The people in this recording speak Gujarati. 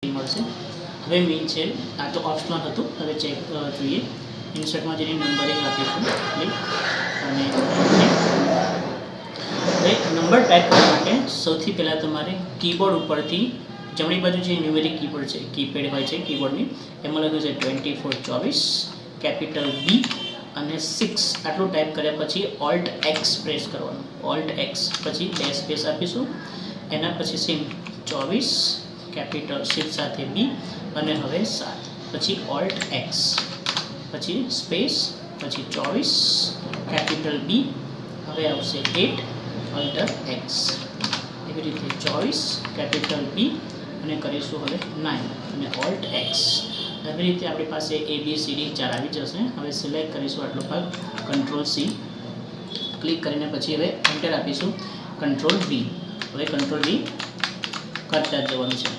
મળશે। હવે મીન છે આ તો ઓપ્શનલ હતું, હવે ચેક જોઈએ। ઇન્સર્ટમાં જઈને નંબરિંગ આપીશું ક્લિક અને હવે નંબર ટાઈપ કરવા માટે સૌથી પહેલાં તમારે કીબોર્ડ ઉપરથી જમણી બાજુ જે ન્યુમેરિક કીબોર્ડ છે, કીપેડ હોય છે કીબોર્ડની, એમાં લખ્યું છે 2424 કેપિટલ B અને 6 આટલું ટાઈપ કર્યા પછી ઓલ્ટ એક્સ પ્રેસ કરવાનું, ઓલ્ટ એક્સ પછી બે સ્પેસ આપીશું, એના પછી સેમ 24 કેપિટલ શિફ્ટ સાથે B અને હવે 7 પછી ઓલ્ટ એક્સ પછી સ્પેસ પછી 24 કેપિટલ B હવે આવશે 8 ઓલ્ટર એક્સ, એવી રીતે 24 કેપિટલ B અને કરીશું હવે 9 અને ઓલ્ટ એક્સ। એવી રીતે આપણી પાસે ABCD 4 આવી જશે। હવે સિલેક્ટ કરીશું આટલો ભાગ, કંટ્રોલ C ક્લિક કરીને પછી હવે એન્ટર આપીશું, કંટ્રોલ V, હવે કંટ્રોલ V કરતા જવાનું છે।